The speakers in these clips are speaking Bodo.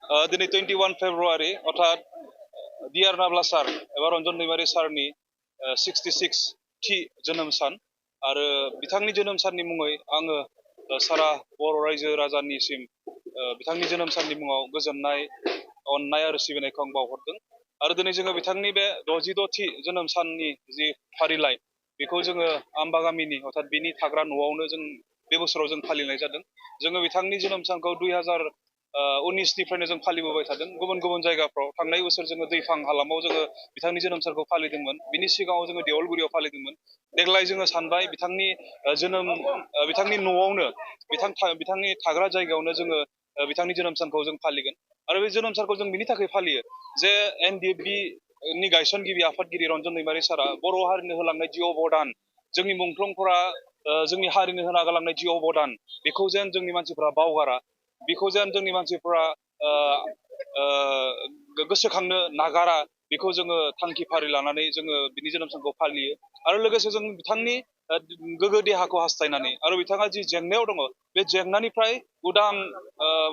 दिनै 21 फेब्रुवारि अर्थात डियार नाब्ला सार एबा रन्जन दैमारि सारनि 66 थि जोनोम सान आरो बिथांनि जोनोम साननि मुङै आङो सारा बर' रायजो राजानिसिम बिथांनि जोनोम साननि मुङाव गोजोननाय अननाय आरो सिबिनायखौ आं बावहरदों आरो दिनै जोङो बिथांनि बे 66 थि जोनोम साननि जि फारिलाइ बेखौ जोङो आम्बा गामिनि अर्थात बिनि थाग्रा न'आवनो जों बे बोसोराव जों फालिनाय जादों जोङो बिथांनि जोनोम सानखौ 2019निफ्रायनो जों फालिबोबाय थादों गुबुन गुबुन जायगाफ्राव थांनाय बोसोर जोङो दैफां हालामाव जोङो बिथांनि जोनोम सानखौ फालिदोंमोन बिनि सिगाङाव जोङो देवलगुरियाव फालिदोंमोन देग्लाय जोङो सानबाय बिथांनि बिथांनि न'आवनो बिथांनि थाग्रा जायगायावनो जोङो बिथांनि जोनोम सानखौ जों फालिगोन आरो बे जोनोम सानखौ जों बिनि थाखाय फालियो जे एनडिएफबि नि गायसनगिरि आफादगिरि रन्जन दैमारि सारा बर' हारिनो होलांनाय जि अबदान जोंनि मुंख्लंफोरा जोंनि हारिनो होना गालांनाय जि अबदान बेखौ जेन जोंनि मानसिफोरा बावगारा बेखौ जेन जोंनि मानसिफोरा गोसोखांनो नागारा बेखौ जोङो थांखि फारि लानानै जोङो बिनि जोनोम सानखौ फालियो आरो लोगोसे जों बिथांनि गोग्गो देहाखौ हास्थायनानै आरो बिथाङा जि जेंनायाव दङ बे जेंनानिफ्राय उदां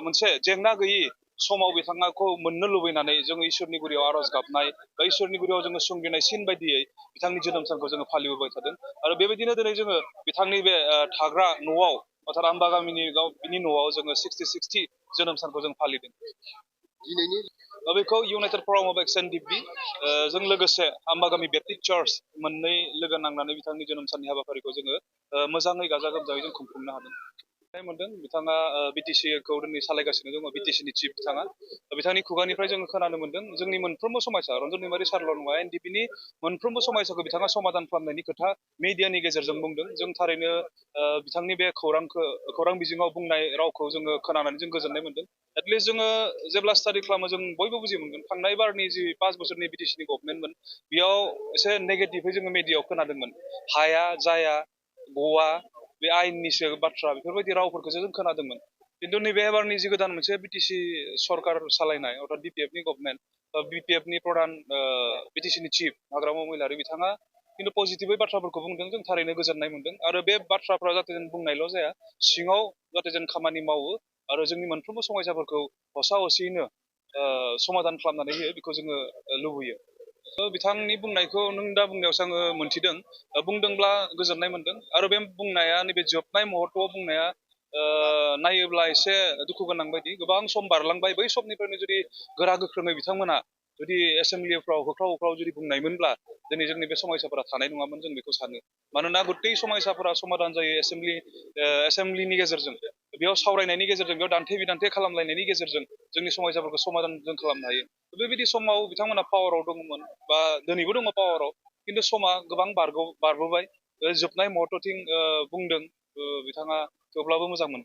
मोनसे जेंना गैयि समाव बिथाङाखौ मोननो लुबैनानै जोङो इसोरनि गुरियाव आर'ज गाबनाय बा इसोरनि गुरियाव जोङो संगिनाय सिन बायदियै बिथांनि जोनोम सानखौ जोङो फालिबोबाय थादों आरो बेबायदिनो दिनै जोङो बिथांनि बे थाग्रा न'आव अर्थात आम्बा गामिनि बिनि न'आव जोङो 66 थि जोनोम सानखौ जों फालिदों बेखौ इउनाइटेड फराम अफ एक्स एनडिएफबि जों लोगोसे आम्बा गामि बेप्टिस्ट चार्च मोननै लोगो नांनानै बिथांनि जोनोम साननि हाबाफारिखौ जोङो मोजाङै गाजा गोमजायै जों खुंफुंनो हादों मोनदों बिथाङा बिटिसिखौ दिनै सालायगासिनो दङ बिटिसिनि चिफ बिथाङा बिथांनि खुगानिफ्राय जोङो खोनानो मोनदों जोंनि मोनफ्रोमबो समायसा रन्जन दैमारि सारल' नङा एनडिएफबिनि मोनफ्रोमबो समायसाखौ बिथाङा समाधान खालामनायनि खोथा मिडियानि गेजेरजों बुंदों जों थारैनो बिथांनि बे खौरां बिजोङाव बुंनाय रावखौ जोङो खोनानानै जों गोजोननाय मोनदों एटलिस्ट जोङो जेब्ला स्टाडि खालामो जों बयबो बुजि मोनगोन थांनाय बारनि जि 5 बोसोरनि बिटिसिनि गभर्नमेन्टमोन बेयाव एसे नेगेटिभै जोङो मिडियायाव खोनादोंमोन हाया जाया गवा बे आयेननिसो बाथ्रा बेफोरबायदि रावफोरखौसो जों खोनादोंमोन खिन्थु नैबे एबारनि जि गोदान मोनसे बिटिसि सरकार सालायनाय अर्थात बिपिएफनि गभर्नमेन्ट बिपिएफनि प्रधान बिटिसिनि चिफ हाग्रामा महिलारि बिथाङा खिन्थु पजिटिभै बाथ्राफोरखौ बुंदों जों थारैनो गोजोननाय मोनदों आरो बे बाथ्राफ्रा जाहाथे जों बुंनायल' जाया सिङाव जाहाथे जों खामानि मावो आरो जोंनि मोनफ्रोमबो समयसाफोरखौ हसा हसियैनो समाधान खालामनानै होयो बेखौ जोङो लुबैयो बिथांनि बुंनायखौ नों दा बुंनायावसो आङो मोनथिदों बुंदोंब्ला गोजोननाय मोनदों आरो बे बुंनाया नैबे जोबनाय महरथ'आव बुंनाया नायोब्ला एसे दुखु गोनां बायदि गोबां सम बारलांबाय बै समनिफ्रायनो जुदि गोरा गोख्रोङै बिथांमोना जुदि एसेम्ब्लिफ्राव होख्राव जुदि बुंनायमोनब्ला दिनै जोंनि बे समयसाफोरा थानाय नङामोन जों बेखौ सानो मानोना गथै समयसाफोरा समाधान जायो एसेम्ब्लिनि गेजेरजों बेयाव सावरायनायनि गेजेरजों बेयाव दान्थे बिदान्थे खालामलायनायनि गेजेरजों जोंनि समयसाफोरखौ समाधान जों खालामनो हायो बेबायदि समाव बिथांमोना पावाराव दङमोन बा दिनैबो दङ पावाराव खिन्थु समा गोबां बारबोबाय जोबनाय महरथ'थिं बुंदों बिथाङा थेवब्लाबो मोजां मोनदों